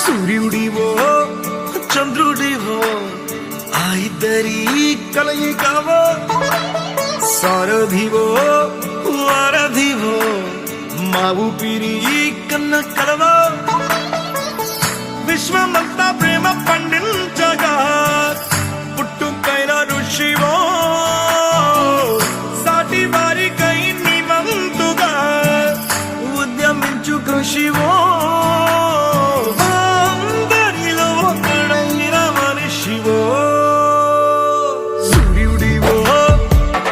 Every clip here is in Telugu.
సూర్యుడివో చంద్రుడివో ఆ ఇద్దరి కలయికవో సారథివో వారధివో మా ఊపిరి కన్న కలవో విశ్వమంతా ప్రేమ పండించగా పుట్టుకైన ఋషివో సాటి వారికై నివంతుగా ఉద్యమించు కృషివో అందరిలో ఒకడైన మనిషివో సూర్యుడివో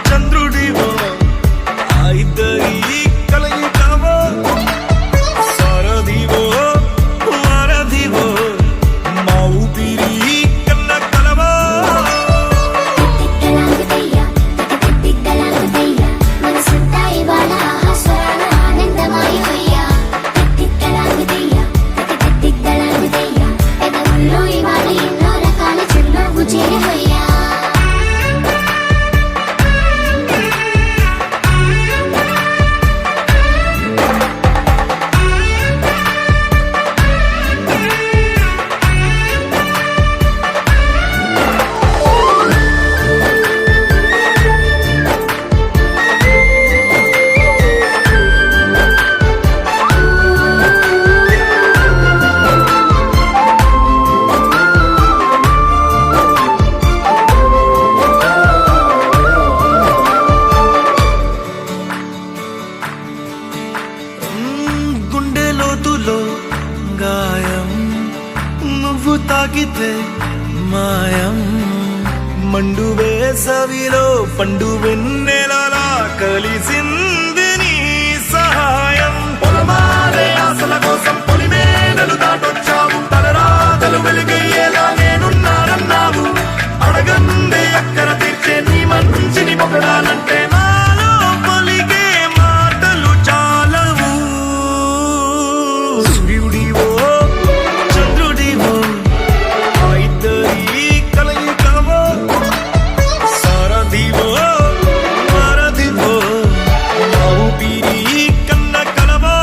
చంద్రుడివో ఆ ఇద్దరి కలయికవో సారథివో వారధివో మా ఊపిరి కన్న కలవో గుండె లోతులో గాయం నువ్వు తాకితే మాయం మండు వేసవిలో పండు వెన్నెలలా కలిసింది నీ సహాయం పొలమారే ఆశల కోసం పొలిమేనలు దాటొచ్చావు తలరాతలు వెలుగయ్యేలా నేనున్నానన్నావు అడగందే అక్కర తీర్చే నీ మంచిని పొగడాలంటే నాలో పలికే మాటలు చాలవు సూర్యుడివో చంద్రుడివో ఆ ఇద్దరి కలయికవో సారథివో వారధివో మా ఊపిరి కన్న కలవో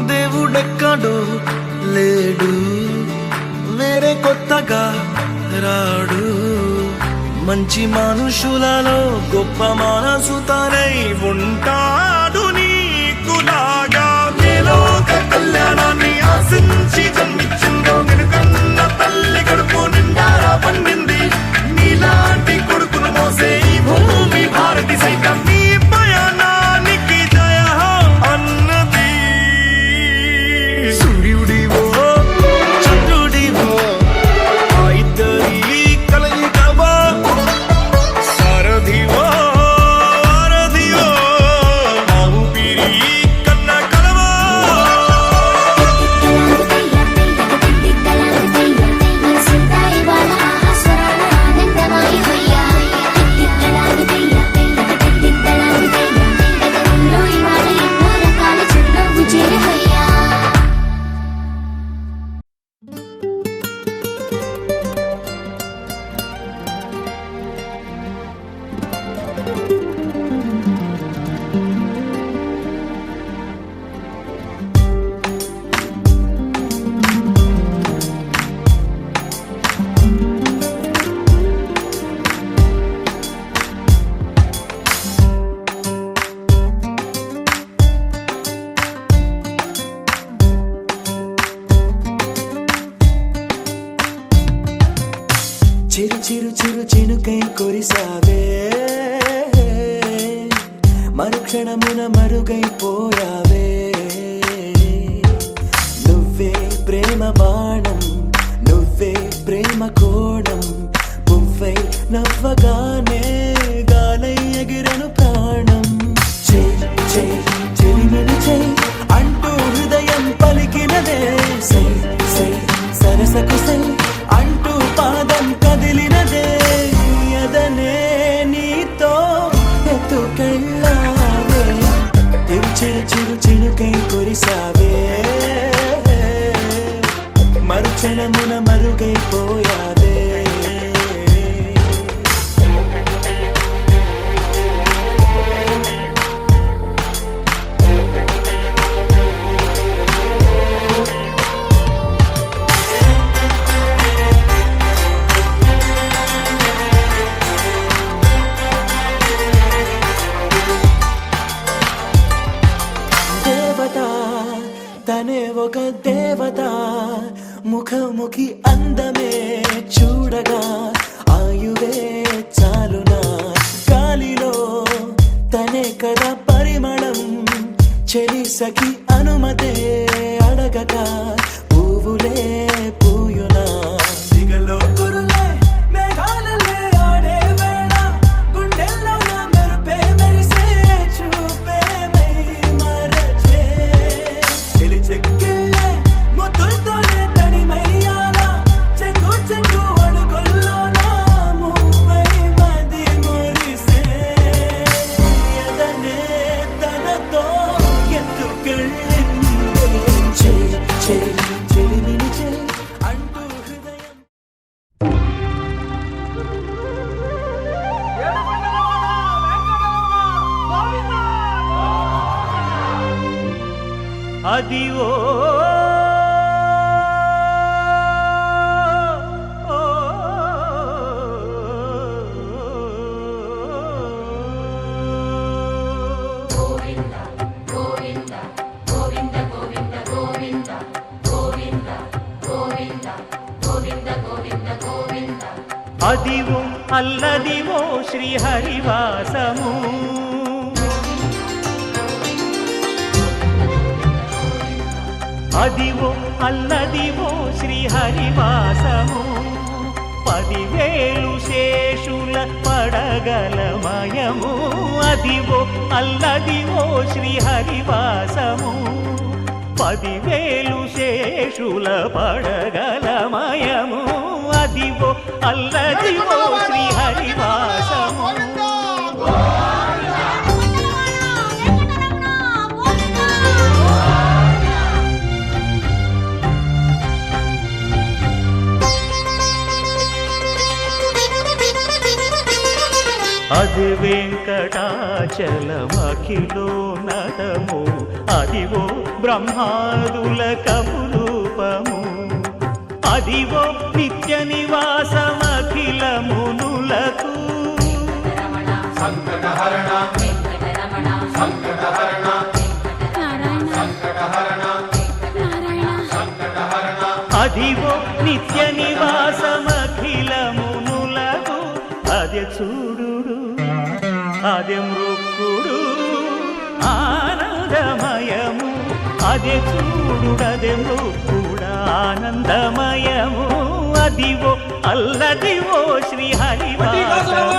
దేవుడెక్కడో లేడు వేరే కొత్తగా రాడు మంచి మనుషులలో గొప్ప మనసు తనై ఉంటాడు నీకులాగా లోక కళ్యాణాన్ని ఆశించి జన్మించిందో నిన్నుకన్న తల్లి కడుపు నిండారా పండింది నీలాంటి కొడుకును మోసే ఈ భూమి భారతి సైతం నీ పయనానికి జయ అన్నది సూర్యుడివో చంద్రుడివో ఆ ఇద్దరి కలయికవో సారథివో వారధివో మా ఊపిరి కన్న కలవో చిరు చిరు చిరు చినుకై కురిసావే మరుక్షణమున మరుగైపోయావే నువ్వే ప్రేమ బాణం నువ్వే ప్రేమ కోణం పువ్వై నవ్వగానే గాలై ఎగిరెను ప్రాణం. చెలిమిని చై అంటూ హృదయం పలికినదే, సై సై సరసకు సై అంటూ పాదం కదిలినదే. అదనే నీతో ఎత్తుకెళ్ళావే, చిరు చిరు చినుకై కురిసావే, మరుక్షణమున మరుగైపోయావే. తనే ఒక దేవత, ముఖముఖి అందమే చూడగా ఆయువే చాలునా. గాలిలో తనే కదా పరిమళం, చెలి సఖి అనుమతే అడగక పువ్వులే పూయునా. దిగలో కురులే మేఘాలలే ఆడే వేళ, గుండెల్లో నా మెరుపే మెరిసే చూపే మై మరచే. చెలి చెక్కిళ్ళే ముద్దులతోనే తడిమయ్యాలా, చెంగు చెంగు అడుగుల్లోనా ముప్పై మది మురిసే. ఎదనే తనతో ఎత్తుకెళ్ళిందే, చెలిమిని చే అంటూ హృదయం. అదివో అదివో అల్లదివో శ్రీహరివాసము, అదివో అల్లదివో శ్రీహరివాసము. 10,000 శేషుల పడగలమయము, అదివో అల్లదివో శ్రీహరివాసము. 10,000 శేషుల పడగలమయము, అదివో అల్లదివో శ్రీహరివాసము. అది వెంకటాచలమఖిలో నటము, అదివో బ్రహ్మాదుల కపురూపము, అదివో నిత్య నివాసమఖిల మునులకు. సంకటహరణ సంకటహరణ సంకటహరణ, అదివో నిత్య నివాసమఖిల మునులకు. అదే చూడు అదే మృక్కుడు ఆనందమయము, అదే చూడు అదే మృక్కుడు ఆనందమయము, అదివో అల్లదివో శ్రీహరివాసము.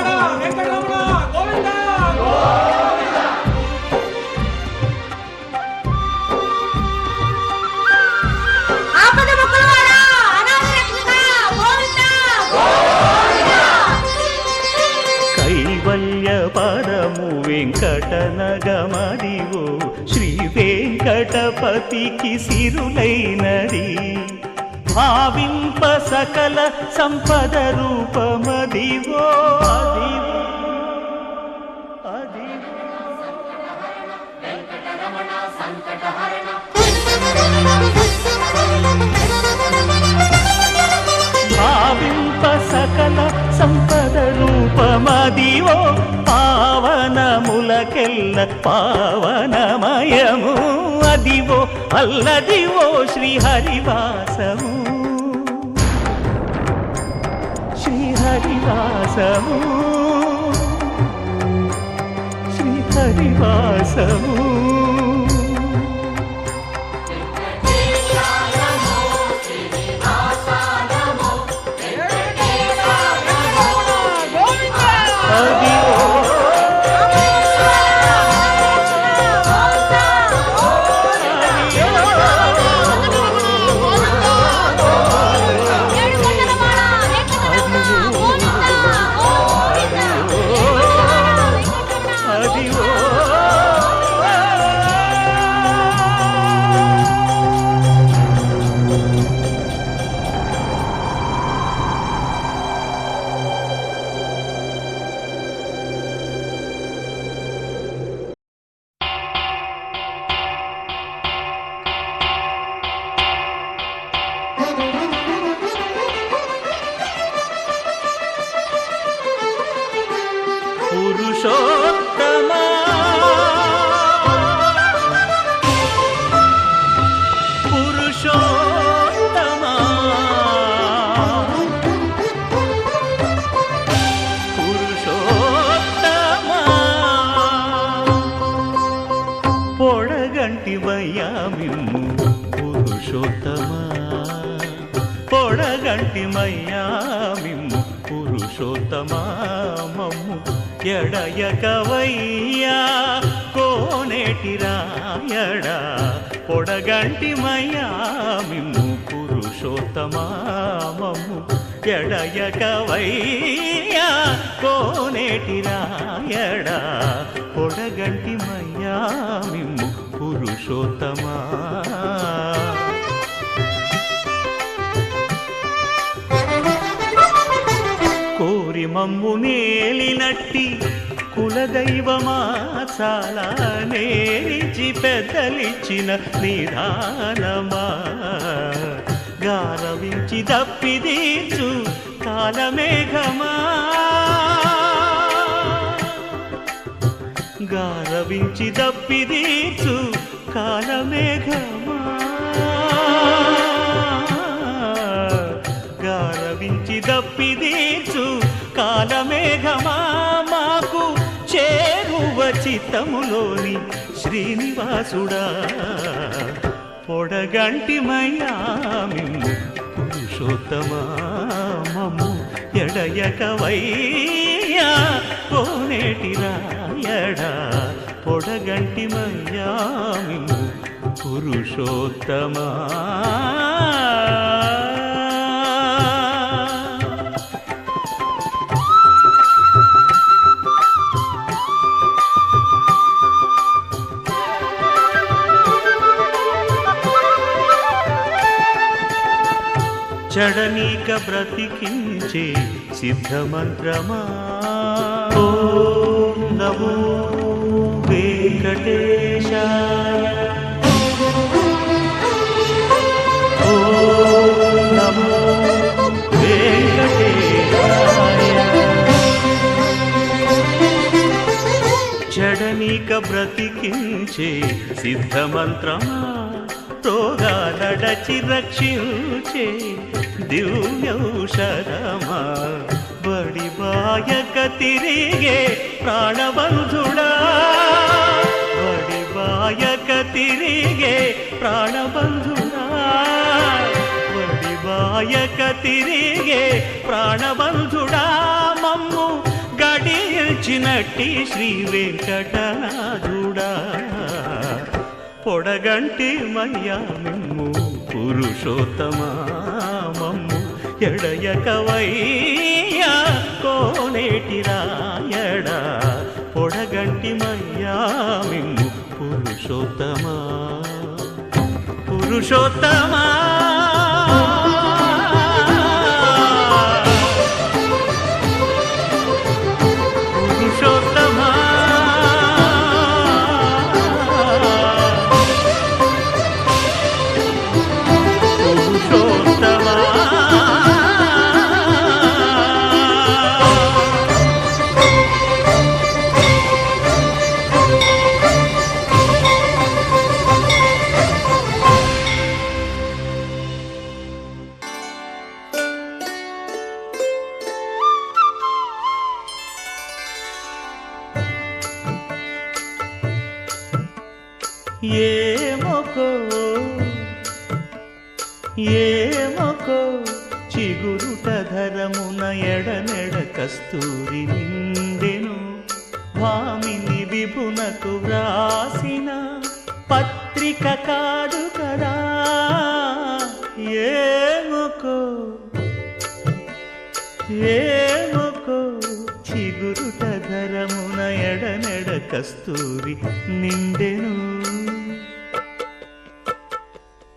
కైవల్య పదము వెంకటనగమదివో, శ్రీ వెంకటపతికి సిరులైనది. భావింప సకల సంపద రూపమదివో, అదివో అదివో భావింప సకల సంపద రూపమదివో. పావనములకెల్ల పావనమయము, అదివో అల్లదివో శ్రీహరివాసము. శ్రీహరివాసము శ్రీహరివాసము. పురుషోత్తమా పురుషోత్తమా పురుషోత్తమా పొడగంటివయ్యా మిమ్ము పురుషోత్తమా పొడగంటిమయ్యా మిమ్ము పురుషోత్తమా మమ్ము ఎడయకవయ్యా కోనేటి రాయడా పొడగంటిమయ్యా మిమ్ము పురుషోత్తమా మమ్ము ఎడయకవయ్యా కోనేటి రాయడా పొడగంటిమయ్యా మిమ్ము పురుషోత్తమా కోరి మమ్ము నేలినట్టి కులదైవమా చాలా నేరిచి పెద్దలిచ్చిన నిదానమా గారవించి దప్పిదీచు కాలమేఘమా గారవించి దప్పిదీచు కాలమేఘమా గారవించి దప్పిదీచు కాలమేఘమా మాకు చేరువ చిత్తములోని శ్రీనివాసుడా పొడగంటిమయ్యా మిమ్ము పురుషోత్తమా మమ్ము ఎడయకవయ్యా కోనేటి రాయడా పొడగంటిమయ్యా మిమ్ము పురుషోత్తమా చడనీక బ్రతికించే సిద్ధమంత్రమా ఓం నమో వెంకటేశాయ ఓం నమో వెంకటేశాయ చడనీక బ్రతికించే సిద్ధమంత్రమా రోగాలడచి రక్షించే దివ్యౌషధమా బడిబాయక తిరిగే ప్రాణబంధుడా బడిబాయక తిరిగే ప్రాణబంధుడా బడిబాయక తిరిగే ప్రాణబంధుడా మమ్ము గడిచినట్టి శ్రీ వెంకటనాథుడా పొడగంటిమయ్యా మిమ్ము పురుషోత్తమా మమ్ము ఎడయకవయ్యా కోనేటి రాయడా పొడగంటిమయ్యా మిమ్ము పురుషోత్తమా పురుషోత్తమా పురుషోత్తమా ఏమొకో చిగురుట ధరమున ఎడనెడ కస్తూరి నిండెను భామిని విభునకు వ్రాసిన పత్రిక కాదు కదా ఏమొకో చిగురుట ధరమున ఎడనెడ కస్తూరి నిండెను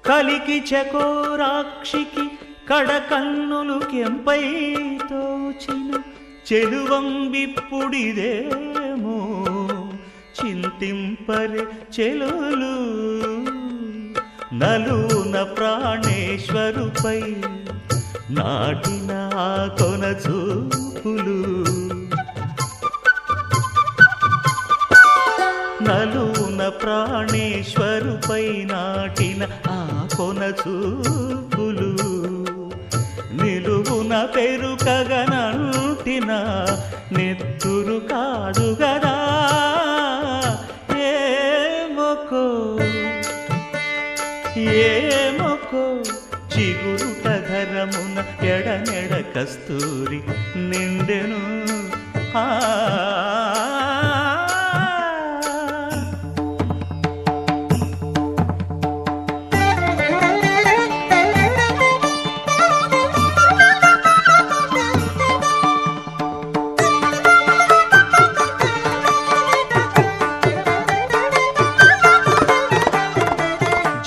కలికి చకోరాక్షికి కడకన్నులు కెంపై తోచిన చెలువంబిప్పుడిదేమో చింతింపరే చెలులు నలున ప్రాణేశ్వరుపై నాటిన కొన చూపులు చూపులు నిలువున పెరుకగనంటిన నెత్తురు కాదు గదా ఏమొకో చిగురుట ధరమున ఎడనెడ కస్తూరి నిండెను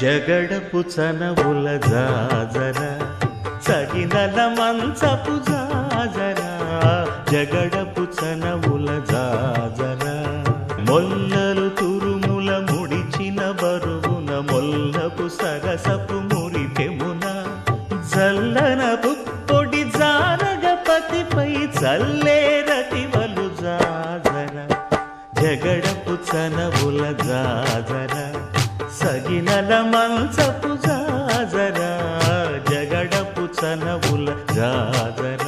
జగడపు చనవుల జాజర సగినల మంచపు జాజర జగడపు చనవుల జాజర మొల్లలు తురుముల ముడిచిన బరువున మొల్లపు సరసపు మురిపెమున జల్లన పుప్పొడి జానగపతిపై చల్లేరతివలు జాజర జగడపు చనవుల జాజర సగినల మంచపు జాజర జగడపు చనవుల జాజర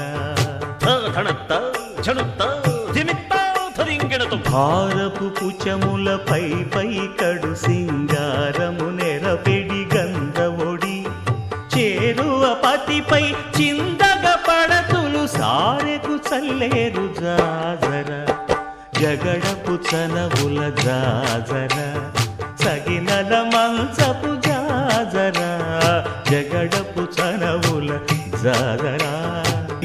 భారపు పుచముల పై కడు సింగారము నెరపెడి గంధవొడి చేరువ పతిపై చిందగ పడతులు సారెకు చల్లేరు జాజర జగడపు చనవుల జాజర సగినల మంచపు జాజర జగడపు చనవుల జాజర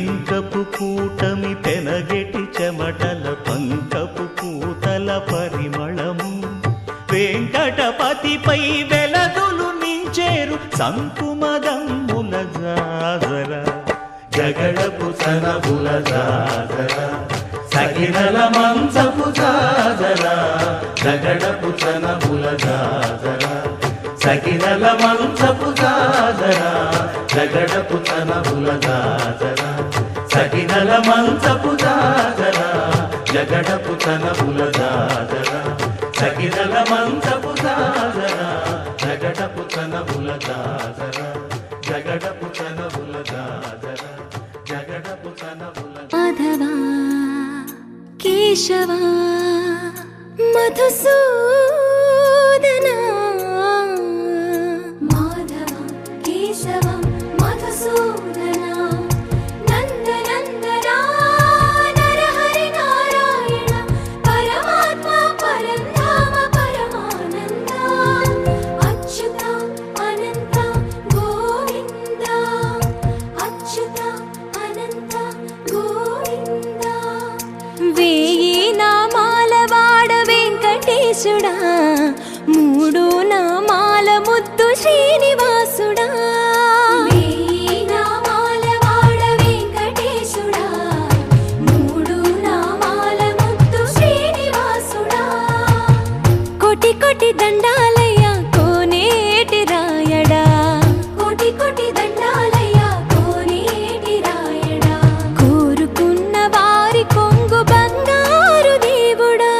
ఇంకపు కూటమి పెనగెటి చెమటల పంకపు పూతల పరిమళము వెంకటపతిపై వెలదులు నించేరు సంకుమదమ్ముల జాజర జగడపు చనవుల జాజర సగినల మంచపు జాజర జగడపు చనవుల జాజర సగినల మంచపు జాజర జగడపు చనవుల జాజర సగినల మంచపు జాజర జగడపు చనవుల జాజర సగినల మంచపు జాజర జగడపు చనవుల జాజర జగడపు చనవుల జాజర జగడపు చనవుల మాధవా కేశవా మధుసూదనా మాధవ కేశవ మధుసూదనా నందనందనా నరహరి నారాయణ పరమాత్మ పరంధామ పరమానంద అచ్యుత అనంత గోవింద అచ్యుత అనంత గోవింద వేయి నామాల వాడ వెంకటేశుడా మూడు నామాల ముద్దు శ్రీనివాసుడా వేయి నామాల వాడ వెంకటేశుడా మూడు నామాల ముద్దు శ్రీనివాసుడా కోటి కోటి దండాలయ్య కోనేటి రాయడా కోటి కోటి దండాలయ్య కోనేటి రాయడా కోరుకున్న వారి కొంగు బంగారు దేవుడా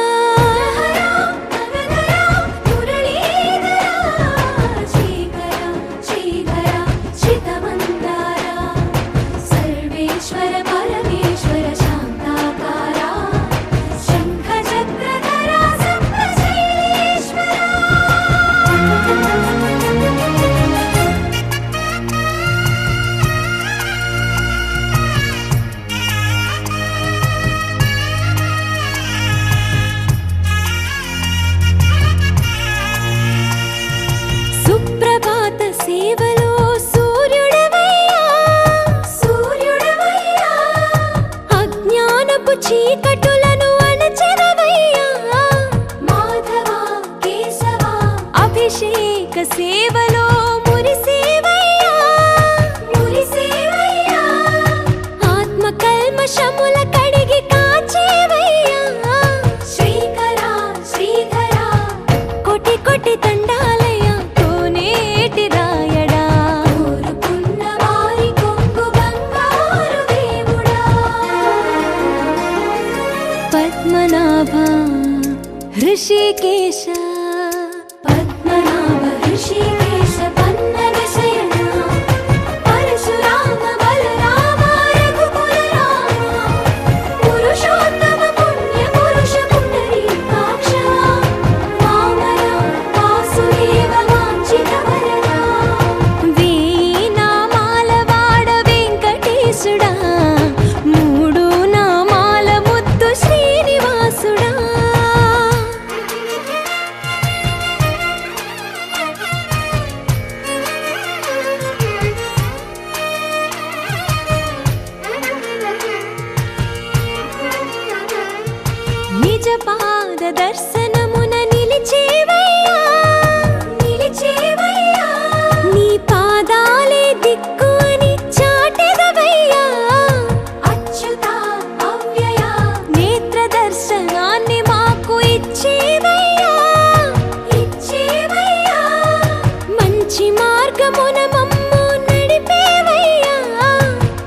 శ్రీకర శ్రీధర శ్రితమందార సర్వేశ్వర పరమేశ్వర శాంతాకార శంఖ చక్రధర సప్తశైలేశ్వర సుప్రభాత సేవలో సూర్యుడవయ్యా సూర్యుడవయ్యా అజ్ఞానపు చీకటులను అణచెదవయ్యా మాధవ కేశవ అభిషేక సేవలో మురిసేవయ్యా మురిసేవయ్యా ఆత్మ కల్మషముల కడిగి కాచేవయ్యా శ్రీకర శ్రీధర కోటి కోటి దండాలయ కోనేటి రాయడా కోరుకున్న వారి కొంగు బంగారు దేవుడా పద్మనాభ హృషికేశ పద్మనాభ హృషికేశ పన్నగ శయన పాద దర్శనమున నిలిచేవయ్యా నిలిచేవయ్యా నీ పాదాలే దిక్కు అని చాటెదవయ్యా అచ్యుత అవ్యయ నేత్ర దర్శనాన్ని మాకు ఇచ్చేవయ్యా ఇచ్చేవయ్యా మంచి మార్గమున మమ్ము నడిపేవయ్యా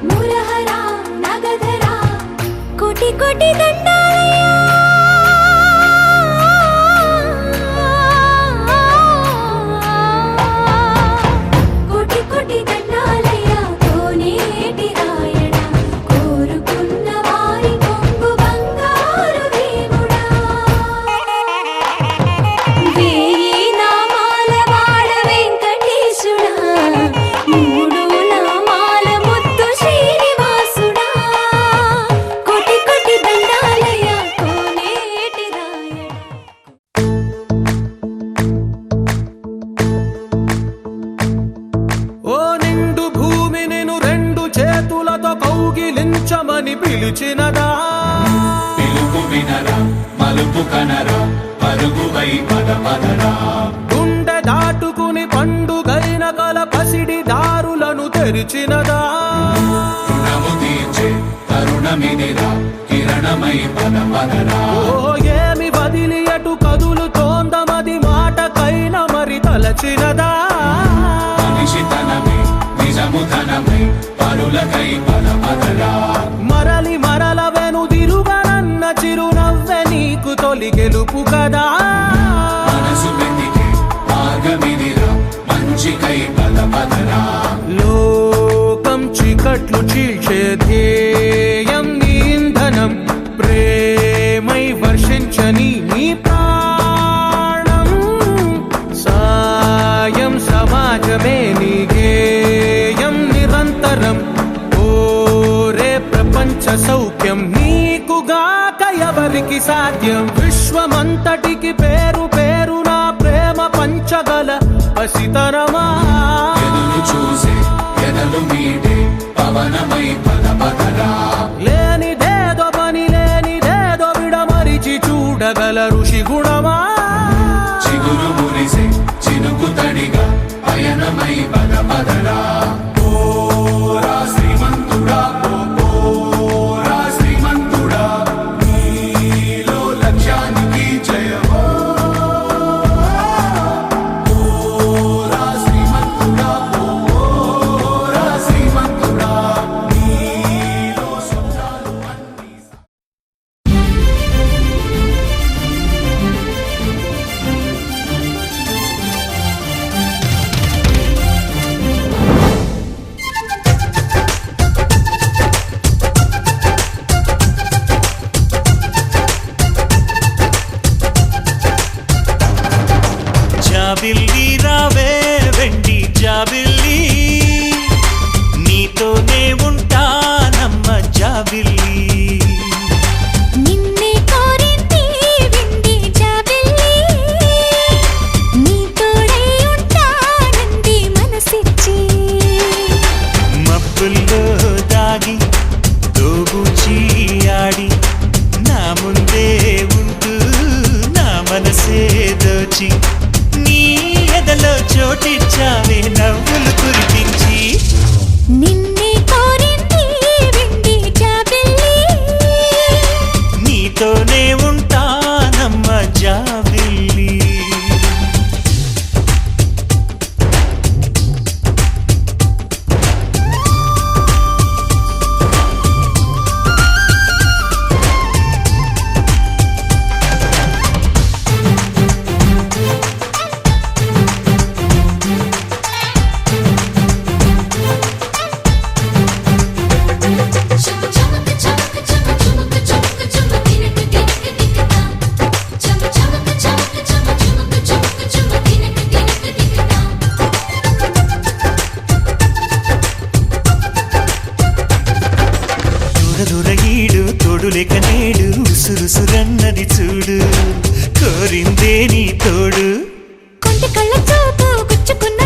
మురహర నగధర కోటి కోటి దండాలయ్యా కోటి కోటి దండాలయ్యా కోనేటి రాయణ కోరుకున్న వారి కొంగు బంగారు దేవుడా వేయి నామాల వాడ వెంకటేశుడా మూడు నామాల ముద్దు శ్రీనివాసుడా కోటి కోటి దండాలయ్యా కోనేటి రాయణ ఓ నిండు భూమి నేను రెండు చేతులతో కౌగిలించమని పిలిచినదా పిలుపు వినరా మలుపు కనరా పరుగువై పద పదరా గుండె దాటుకుని పండుగైన కల పసిడి దారులను తెరిచినదా రుణము తీర్చే తరుణమిదిరా కిరణమై పద పదరా ఓ ఏమి వదిలి అటు కదులుతోందమది మాటకైన మరి తలచినదా మనిషితనమే నిజము ధనమై పరులకై పద పదరా మరలి మరల వెనుదిరుగనన్న చిరునవ్వె నీకు తొలి గెలుపు కదా మనసు వెతికే మార్గమిదిరా మంచికై పద పదరా లోకం చీకట్లు చీల్చే ధ్యేయం నీ ఇంధనం ప్రేమై వర్షించని నీ ప్రాణం సాయం సమాజమే నీ గేయం నిరంతరం ఓరే ప్రపంచ సౌఖ్యం నీకుగాక ఎవరికి సాధ్యం విశ్వమంతటికి పేరు పేరు నా ప్రేమ పంచగల పసితరమా ఎదురు చూసే ఎదలు మీటే పవనమై పద పదరా లేనిదేదో పని లేనిదేదో విడమరిచి చూడగల ఋషి గుణమా చిగురు మురిసే చినుకు తడిగా పయనమై పద పదరా ఓరా శ్రీమంతుడా ఓరా శ్రీమంతుడా నీలో లక్ష్యానికి జయమో ఓరా శ్రీమంతుడా ఓరా శ్రీమంతుడా నీలో స్వప్నాలు అన్నీ జాబిల్లి రావే వెండి జాబిల్లి నీతోనే ఉంటానమ్మ జాబిల్లి నిన్నే కోరింది విండి జాబిల్లి నీ తోడై ఉంటానంది మనసిచ్చి మబ్బుల్లో దాగి దోబూచి ఆడి నా ముందే ఉంటూ నా మనసే దోచి నీ ఎదలో చోటిచ్చావే నవ్వులు కురిపించి నిన్నే కోరింది విండి జాబిల్లి నీతోనే ఉంటానమ్మ జాబిల్లి లేక నేడు ఉసురుసురన్నది చూడు కోరిందే నీ తోడు కొంటి కళ్ళ చూపు గుచ్చుకున్న